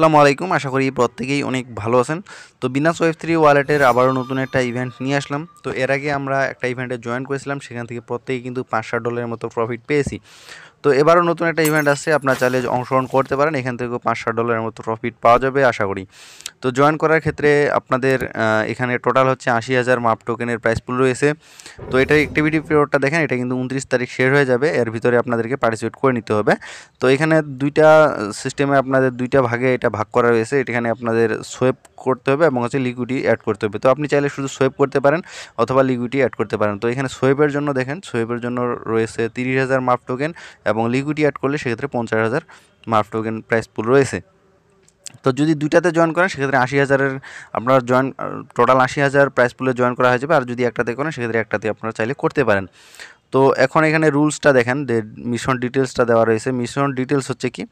আসসালামু আলাইকুম, আশা করি প্রত্যেকেই অনেক ভালো আছেন। তো বিনান্স ওয়েব3 ওয়ালেটের আবারও নতুন একটা ইভেন্ট নিয়ে আসলাম। তো এর আগে আমরা একটা ইভেন্টে জয়েন করেছিলাম, সেখান থেকে প্রত্যেকেই কিন্তু $5-7 মতো প্রফিট পেয়েছি। তো এবারও নতুন একটা ইভেন্ট আসছে, আপনারা চাইলে অংশগ্রহণ করতে পারেন, এখান থেকেও $5-7 মতো প্রফিট পাওয়া যাবে আশা করি। তো জয়েন করার ক্ষেত্রে আপনাদের এখানে টোটাল হচ্ছে 80,000 মাপ টোকেনের প্রাইস পুল রয়েছে। তো এটার অ্যাক্টিভিটি পিরিয়ডটা দেখেন, এটা কিন্তু 29 তারিখ শেষ হয়ে যাবে, এর ভিতরে আপনাদেরকে পার্টিসিপেট করে নিতে হবে। তো এখানে দুইটা সিস্টেমে আপনাদের দুইটা ভাগে এটা ভাগ করা রয়েছে। এখানে আপনাদের সোয়েপ করতে হবে এবং হচ্ছে লিকুইডিটি অ্যাড করতে হবে। তো আপনি চাইলে শুধু সোয়েপ করতে পারেন অথবা লিকুইডিটি অ্যাড করতে পারেন। তো এখানে সোয়েপের জন্য দেখেন, সোয়েপের জন্য রয়েছে 30,000 মাপ টোকেন এবং লিকুইডিটি অ্যাড করলে সেক্ষেত্রে 50,000 মাপ টোকেন প্রাইস পুল রয়েছে। তো যদি দুইটাতে জয়েন করেন সেক্ষেত্রে 80,000-এর আপনারা জয়েন টোটাল 80,000 প্রাইস পুলে জয়েন করা হয়ে যাবে। আর যদি একটাতে করেন সেক্ষেত্রে একটাতে আপনারা চাইলে করতে পারেন। তো এখন এখানে রুলসটা দেখেন, যে মিশন ডিটেলসটা দেওয়া রয়েছে। মিশন ডিটেলস হচ্ছে কি,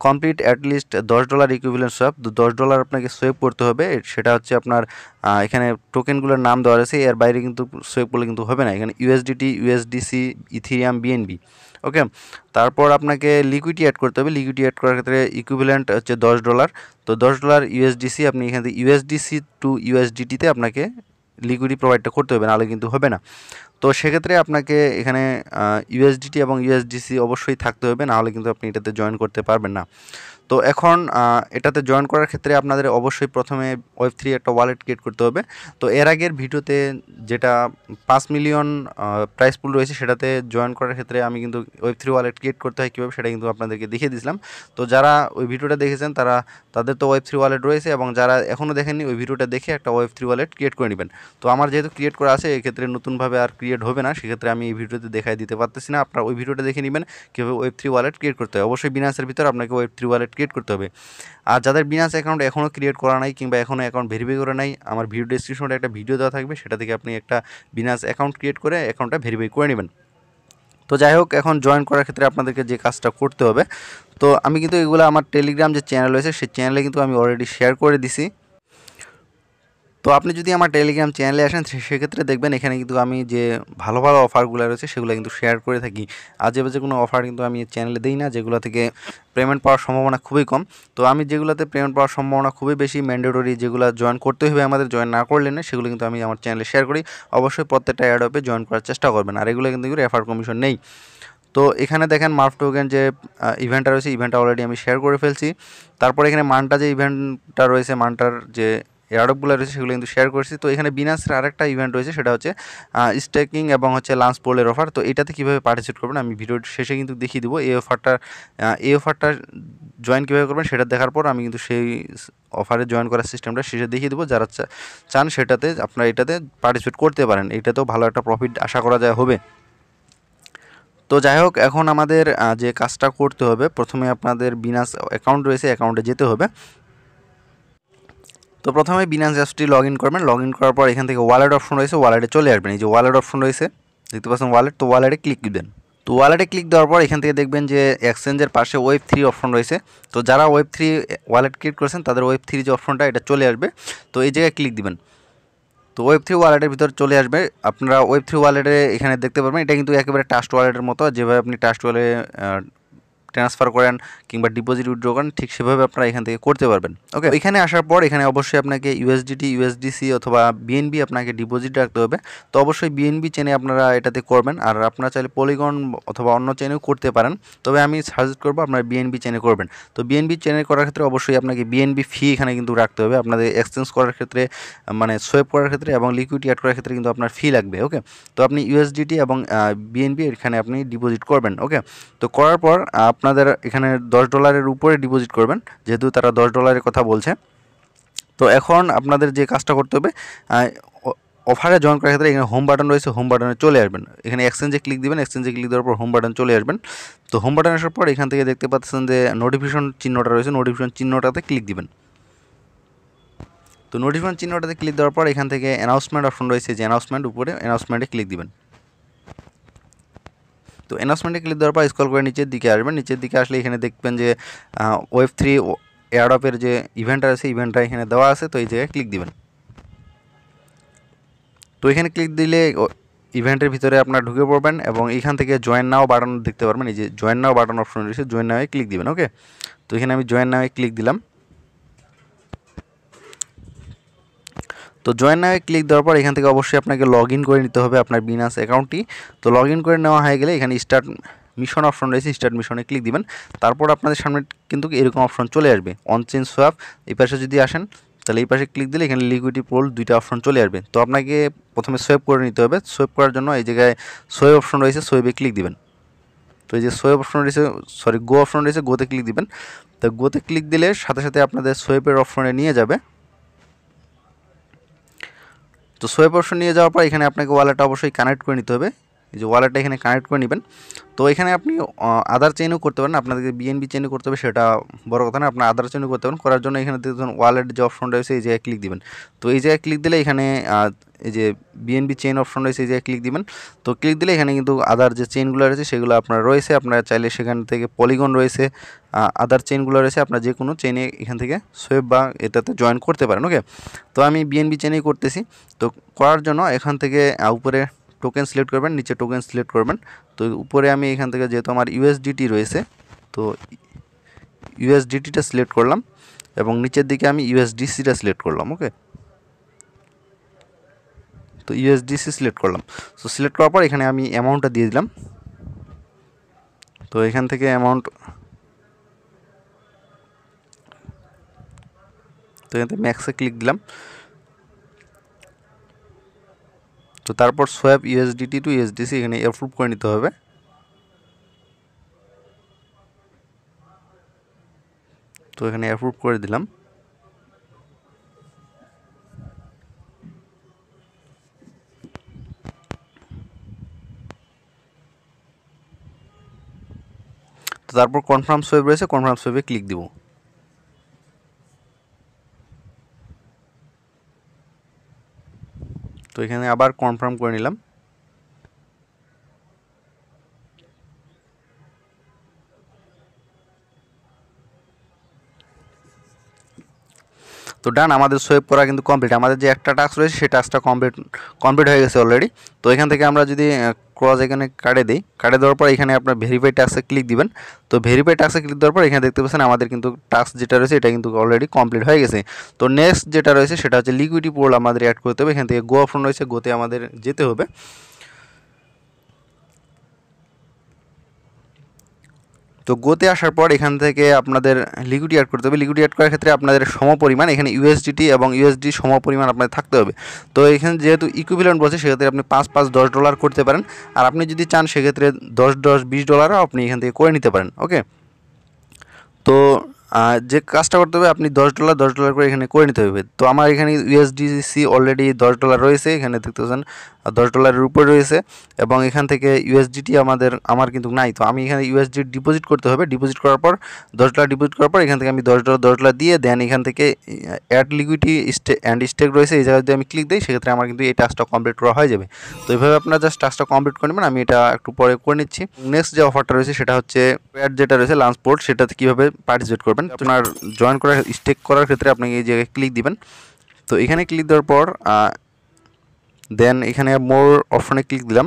কমপ্লিট অ্যাটলিস্ট $10 ইকুইভ্যালেন্ট সোয়াপ। তো $10 আপনাকে সোয়েপ করতে হবে, সেটা হচ্ছে আপনার এখানে টোকেনগুলোর নাম দেওয়া রয়েছে, এর বাইরে কিন্তু সোয়েপ করলে কিন্তু হবে না। এখানে USDT, USDC, ইথেরিয়াম, BNB। ওকে, তারপর আপনাকে লিকুইডিটি অ্যাড করতে হবে। লিকুইডিটি অ্যাড করার ক্ষেত্রে ইকুইভ্যালেন্ট হচ্ছে $10। তো $10 USDC, আপনি এখান থেকে USDC টু USDT-তে আপনাকে লিকুইডিটি প্রোভাইডটা করতে হবে, নাহলে কিন্তু হবে না। তো সেক্ষেত্রে আপনাকে এখানে USDT এবং USDC অবশ্যই থাকতে হবে, নাহলে কিন্তু আপনি এটাতে জয়েন করতে পারবেন না। তো এখন এটাতে জয়েন করার ক্ষেত্রে আপনাদের অবশ্যই প্রথমে ওয়েব3 একটা ওয়ালেট ক্রিয়েট করতে হবে। তো এর আগের ভিডিওতে যেটা 5 মিলিয়ন প্রাইস পুল রয়েছে, সেটাতে জয়েন করার ক্ষেত্রে আমি কিন্তু ওয়েব3 ওয়ালেট ক্রিয়েট করতে হয় কীভাবে, সেটা কিন্তু আপনাদেরকে দেখিয়ে দিয়েছিলাম। তো যারা ওই ভিডিওটা দেখেছেন তাদের তো ওয়েব3 ওয়ালেট রয়েছে, এবং যারা এখনও দেখেননি ওই ভিডিওটা দেখে একটা ওয়েব3 ওয়ালেট ক্রিয়েট করে নেবেন। তো আমার যেহেতু ক্রিয়েট করা আছে, এক্ষেত্রে নতুনভাবে আর ক্রিয়েট হবে না, সেক্ষেত্রে আমি এই ভিডিওতে দেখাই দিতে পারতেছি না। আপনারা ওই ভিডিওটা দেখে নেবেন কীভাবে ওয়েব3 ওয়ালেট ক্রিয়েট করতে হয়। অবশ্যই বিনান্সের ভিতরে আপনাকে ওয়েব3 ওয়ালেট ক্রিয়েট করতে হবে। আর যাদের বিনান্স অ্যাকাউন্ট এখনও ক্রিয়েট করা নাই কিংবা এখনও অ্যাকাউন্ট ভেরিফাই করা নাই, আমার ভিডিও ডেসক্রিপশনে একটা ভিডিও দেওয়া থাকবে, সেটা থেকে আপনি একটা বিনান্স অ্যাকাউন্ট ক্রিয়েট করে অ্যাকাউন্টটা ভেরিফাই করে নেবেন। তো যাই হোক, এখন জয়েন করার ক্ষেত্রে আপনাদেরকে যে কাজটা করতে হবে, তো আমি কিন্তু এগুলো আমার টেলিগ্রাম যে চ্যানেল রয়েছে সেই চ্যানেলে কিন্তু আমি অলরেডি শেয়ার করে দিছি। তো আপনি যদি আমার টেলিগ্রাম চ্যানেলে আসেন সেক্ষেত্রে দেখবেন এখানে কিন্তু আমি যে ভালো ভালো অফারগুলো রয়েছে সেগুলো কিন্তু শেয়ার করে থাকি। আজে বাজে কোনো অফার কিন্তু আমি চ্যানেলে দিই না, যেগুলো থেকে পেমেন্ট পাওয়ার সম্ভাবনা খুবই কম। তো আমি যেগুলোতে পেমেন্ট পাওয়ার সম্ভাবনা খুবই বেশি, ম্যান্ডেটরি, যেগুলো জয়েন করতে হবে আমাদের, জয়েন না করলে না, সেগুলো কিন্তু আমি আমার চ্যানেলে শেয়ার করি। অবশ্যই প্রত্যেকটা অ্যাডপে জয়েন করার চেষ্টা করবেন, আর এগুলো কিন্তু রেফার কমিশন নেই। তো এখানে দেখেন মার্ফ টোকেন যে ইভেন্টটা রয়েছে, ইভেন্টটা অলরেডি আমি শেয়ার করে ফেলছি। তারপর এখানে মান্টা যে ইভেন্টটা রয়েছে, মান্টার যে এয়ারড্রপগুলো রয়েছে সেগুলো কিন্তু শেয়ার করেছি। তো এখানে বিনান্সের আরেকটা ইভেন্ট রয়েছে, সেটা হচ্ছে স্টেকিং এবং হচ্ছে লাঞ্চ পোলের অফার। তো এটাতে কীভাবে পার্টিসিপেট করবেন আমি ভিডিওর শেষে কিন্তু দেখিয়ে দেবো। এই অফারটা জয়েন কীভাবে করবেন সেটা দেখার পর আমি কিন্তু সেই অফারে জয়েন করার সিস্টেমটা শেষে দেখিয়ে দেবো। যারা চান সেটাতে আপনারা এটাতে পার্টিসিপেট করতে পারেন, এটাতেও ভালো একটা প্রফিট আশা করা যায় হবে। তো যাই হোক, এখন আমাদের যে কাজটা করতে হবে, প্রথমে আপনাদের বিনান্স অ্যাকাউন্ট রয়েছে, অ্যাকাউন্টে যেতে হবে। তো প্রথমে বিনান্স অ্যাপসটি লগ ইন করবেন। লগ ইন করার পর এখান থেকে ওয়ালেট অপশন রয়েছে, ওয়ালেটে চলে আসবেন। এই যে ওয়ালেট অপশন রয়েছে, দেখতে পাচ্ছেন ওয়ালেট, তো ওয়ালেটে ক্লিক দিবেন। তো ওয়ালেটে ক্লিক দেওয়ার পর এখান থেকে দেখবেন যে এক্সচেঞ্জের পাশে ওয়েব3 অপশন রয়েছে। তো যারা ওয়েব3 ওয়ালেট ক্রিয়েট করেছেন তাদের ওয়েব3 যে অপশনটা, এটা চলে আসবে। তো এই জায়গায় ক্লিক দিবেন। তো ওয়েব3 ওয়ালেটের ভিতরে চলে আসবে। আপনারা ওয়েব3 ওয়ালেটে এখানে দেখতে পারবেন, এটা কিন্তু একেবারে ট্রাস্ট ওয়ালেটের মতো, যেভাবে আপনি ট্রাস্ট ওয়ালেটে ট্রান্সফার করেন কিংবা ডিপোজিট উইথড্র করেন, ঠিক সেভাবে আপনারা এখান থেকে করতে পারবেন। ওকে, এখানে আসার পর এখানে অবশ্যই আপনাকে USDT, USDC অথবা BNB আপনাকে ডিপোজিট রাখতে হবে। তো অবশ্যই BNB চেনে আপনারা এটাতে করবেন, আর আপনারা চাইলে পলিগন অথবা অন্য চেনেও করতে পারেন, তবে আমি সাজেস্ট করবো আপনারা BNB চেনে করবেন। তো BNB চেনে করার ক্ষেত্রে অবশ্যই আপনাকে BNB ফি এখানে কিন্তু রাখতে হবে, আপনাদের এক্সচেঞ্জ করার ক্ষেত্রে, মানে সোয়েপ করার ক্ষেত্রে এবং লিকুইডিটি অ্যাড করার ক্ষেত্রে কিন্তু আপনার ফি লাগবে। ওকে, তো আপনি USDT এবং BNB এখানে আপনি ডিপোজিট করবেন। ওকে, তো করার পর আপনাদের এখানে $10 উপরে ডিপোজিট করবেন, যেহেতু তারা $10 কথা বলছে। তো এখন আপনাদের যে কাজটা করতে হবে, অফারে জয়েন করার ক্ষেত্রে এখানে হোম বাটন রয়েছে, হোম বাটনে চলে আসবেন। এখানে এক্সচেঞ্জে ক্লিক দিবেন, এক্সচেঞ্জে ক্লিক দেওয়ার পর হোম বাটন চলে আসবেন। তো হোম বাটন আসার পর এখান থেকে দেখতে পাচ্ছেন যে নোটিফিকেশন চিহ্নটা রয়েছে, নোটিফিকেশন চিহ্নটাতে ক্লিক দিবেন। তো নোটিফিকেশন চিহ্নটাতে ক্লিক দেওয়ার পর এখান থেকে অ্যানাউন্সমেন্ট অপশন রয়েছে, যে অ্যানাউন্সমেন্ট, উপরে অ্যানাউন্সমেন্টে ক্লিক দিবেন। তো অ্যানাউন্সমেন্টে ক্লিক দেওয়ার পর স্ক্রল করে নিচের দিকে আসবেন। নিচের দিকে আসলে এখানে দেখবেন যে ওয়েব3 এয়ারড্রপের যে ইভেন্টটা আছে, ইভেন্টটা এখানে দেওয়া আছে। তো এই জায়গায় ক্লিক দিবেন। তো এখানে ক্লিক দিলে ইভেন্টের ভিতরে আপনারা ঢুকে পড়বেন এবং এখান থেকে জয়েন নাও বাটন দেখতে পারবেন। এই যে জয়েন নাও বাটন অপশন রয়েছে, জয়েন নাওয়ে ক্লিক দিবেন। ওকে, তো এখানে আমি জয়েন নাওয়ে ক্লিক দিলাম। তো জয়েন নাও ক্লিক দেওয়ার পর এখান থেকে অবশ্যই আপনাকে লগ ইন করে নিতে হবে আপনার বিনান্স অ্যাকাউন্টটি। তো লগ ইন করে নেওয়া হয়ে গেলে এখানে স্টার্ট মিশন অপশন রয়েছে, স্টার্ট মিশনে ক্লিক দিবেন। তারপর আপনাদের সামনে কিন্তু এরকম অপশন চলে আসবে, অন চেইন সোয়াপ। এই পাশে যদি আসেন তাহলে এই পাশে ক্লিক দিলে এখানে লিকুইডিটি পোল দুইটা অপশন চলে আসবে। তো আপনাকে প্রথমে সোয়েপ করে নিতে হবে। সোয়েপ করার জন্য এই জায়গায় সোয়েব অপশন রয়েছে, সোয়েবে ক্লিক দিবেন। তো এই যে সোয়েব অপশন রয়েছে, সরি গো অপশন রয়েছে, গোতে ক্লিক দিবেন। তো গোতে ক্লিক দিলে সাথে সাথে আপনাদের সোয়েপের অপশনে নিয়ে যাবে। তো সোয়েপ অপশন নিয়ে যাওয়ার পর এখানে আপনাকে ওয়ালেটটা অবশ্যই কানেক্ট করে নিতে হবে। এই যে ওয়ালেটটা এখানে কানেক্ট করে নেবেন। তো এখানে আপনি আদার চেইনও করতে পারেন, আপনাদেরকে বিএনবি চেইনও করতে হবে, সেটা বড় কথা না, আপনার আদার চেইনও করতে পারেন। করার জন্য এখানে দেখুন ওয়ালেট যে অপশন রয়েছে এই জায়গায় ক্লিক দিবেন। তো এই জায়গায় ক্লিক দিলে এখানে এই যে বিএনবি চেইন অপশন রয়েছে এই জায়গায় ক্লিক দিবেন। তো ক্লিক দিলে এখানে কিন্তু আদার যে চেইনগুলো রয়েছে সেগুলো আপনার রয়েছে, আপনারা চাইলে সেখান থেকে পলিগন রয়েছে, আদার চেইনগুলো রয়েছে, আপনার যে কোনো চেইনে এখান থেকে সোয়েব বা এটাতে জয়েন করতে পারেন। ওকে, তো আমি বিএনবি চেইনেই করতেছি। তো করার জন্য এখান থেকে উপরে টোকেন সিলেক্ট করবেন, নিচে টোকেন সিলেক্ট করবেন। তো উপরে আমি এখান থেকে যেহেতু আমার ইউএসডিটি রয়েছে তো ইউএসডিটিটা সিলেক্ট করলাম এবং নিচের দিকে আমি ইউএসডিসিটা সিলেক্ট করলাম। ওকে, তো ইউএসডিসি সিলেক্ট করলাম। তো সিলেক্ট করার পর এখানে আমি অ্যামাউন্টটা দিয়ে দিলাম। তো এখান থেকে অ্যামাউন্ট, তো এখান থেকে ম্যাক্সে ক্লিক দিলাম। তো তারপর সোয়াপ ইউএসডিটি টু ইউএসডিসি এখানে অ্যাপ্রুভ করে নিতে হবে। তো এখানে অ্যাপ্রুভ করে দিলাম। তো তারপর কনফার্ম সোয়েব রয়েছে, কনফার্ম সোয়েবে ক্লিক দিব। তো এখানে আবার কনফার্ম করে নিলাম। তো ডান, আমাদের সোয়েব করা কিন্তু কমপ্লিট। আমাদের যে একটা টাস্ক রয়েছে সেই টাস্কটা কমপ্লিট হয়ে গেছে অলরেডি। তো এখান থেকে আমরা যদি ক্রস এখানে কাটে দিই, কাটে দেওয়ার পর এখানে আপনার ভেরিফাই টাস্কে ক্লিক দিবেন। তো ভেরিফাই টাস্কে ক্লিক দেওয়ার পর এখানে দেখতে পাচ্ছেন আমাদের কিন্তু টাস্ক যেটা রয়েছে এটা কিন্তু অলরেডি কমপ্লিট হয়ে গেছে। তো নেক্সট যেটা রয়েছে সেটা হচ্ছে লিকুইডিটি পোল আমাদের অ্যাড করতে হবে। এখান থেকে গো অপশন রয়েছে, গোতে আমাদের যেতে হবে। তো গোতে আসার পর এখান থেকে আপনাদের লিকুইডিটি অ্যাড করতে হবে। লিকুইডিটি অ্যাড করার ক্ষেত্রে আপনাদের সমপরিমাণ এখানে ইউএসডিটি এবং ইউএসডি সমপরিমাণ আপনাদের থাকতে হবে। তো এখানে যেহেতু ইকুইভ্যালেন্ট বলছে সেক্ষেত্রে আপনি 5 5 $10 করতে পারেন। আর আপনি যদি চান সেক্ষেত্রে 10 10 $20 আপনি এখান থেকে করে নিতে পারেন। ওকে, তো যে কাজটা করতে হবে আপনি $10 করে এখানে করে নিতে হবে। তো আমার এখানে ইউএসডিসি অলরেডি $10 রয়েছে, এখানে দেখতে পাচ্ছেন $10 উপরে রয়েছে এবং এখান থেকে ইউএসডিটি আমার কিন্তু নাই। তো আমি এখানে ইউএসডি ডিপোজিট করতে হবে। ডিপোজিট করার পর $10 ডিপোজিট করার পর এখান থেকে আমি $10 দিয়ে দেন এখান থেকে অ্যাড লিকুইডিটি অ্যান্ড স্টেক রয়েছে, এই জায়গায় যদি আমি ক্লিক দিই সেক্ষেত্রে আমার কিন্তু এই টাস্কটা কমপ্লিট করা হয়ে যাবে। তো এইভাবে আপনারা জাস্ট টাস্কটা কমপ্লিট করে নেবেন। আমি এটা একটু পরে করে নিচ্ছি। নেক্সট যে অফারটা রয়েছে সেটা হচ্ছে অ্যাড যেটা রয়েছে লাঞ্চপোর্ট, সেটাতে কীভাবে পার্টিসিপেট করবেন। আপনার জয়েন করার স্টেক করার ক্ষেত্রে আপনি এই জায়গায় ক্লিক দিবেন। তো এখানে ক্লিক দেওয়ার পর দেন এখানে মোর অপশনে ক্লিক দিলাম।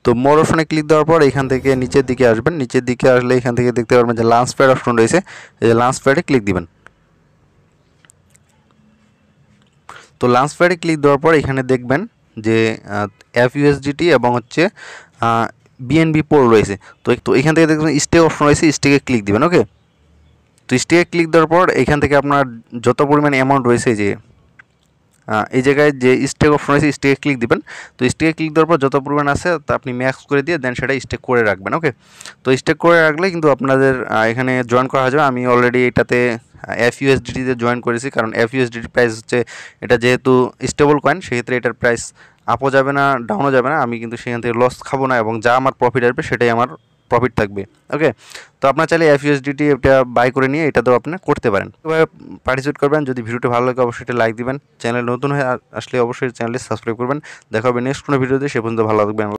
তো মোর অপশনে ক্লিক দেওয়ার পর এখান থেকে নিচের দিকে আসবেন। নিচের দিকে আসলে এখান থেকে দেখতে পারবেন যে লাঞ্চপ্যাড অপশন রয়েছে, এই যে লাঞ্চপ্যাডে ক্লিক দিবেন। তো লাঞ্চপ্যাডে ক্লিক দেওয়ার পর এখানে দেখবেন যে এফইউএসডিটি এবং হচ্ছে বিএনবি পোল রয়েছে। তো এখান থেকে দেখবেন স্টেক অপশন রয়েছে, স্টেকে ক্লিক দিবেন। ওকে, তো স্টেকে ক্লিক দেওয়ার পর এখান থেকে আপনার যত পরিমাণ অ্যামাউন্ট রয়েছে যে এই জায়গায় যে স্টেক অপশন রয়েছে স্টেকে ক্লিক দিবেন। তো স্টেকে ক্লিক দেওয়ার পর যত পরিমাণ আছে তা আপনি ম্যাক্স করে দিয়ে দেন সেটা স্টেক করে রাখবেন। ওকে, তো স্টেক করে রাখলে কিন্তু আপনাদের এখানে জয়েন করা যাবে। আমি অলরেডি এটাতে এফইউএসডিটিতে জয়েন করেছি, কারণ এফইউএসডিটি প্রাইস হচ্ছে এটা যেহেতু স্টেবল কয়েন সেক্ষেত্রে এটার প্রাইস আপও যাবে না ডাউনও যাবে না। আমি কিন্তু সেখান থেকে লস খাবো না এবং যা আমার প্রফিট আসবে সেটাই আমার প্রফিট থাকবে। ওকে, তো আপনার চাইলে এফইউএসডিটি এটা বাই করে নিয়ে এটাতেও আপনি করতে পারেন। এভাবে পার্টিসিপেট করবেন। যদি ভিডিওটি ভালো লাগে অবশ্যই এটা লাইক দিবেন। চ্যানেল নতুন হয়ে আসলে অবশ্যই চ্যানেলটি সাবস্ক্রাইব করবেন। দেখা হবে নেক্সট কোনো ভিডিওতে, সে পর্যন্ত ভালো থাকবেন।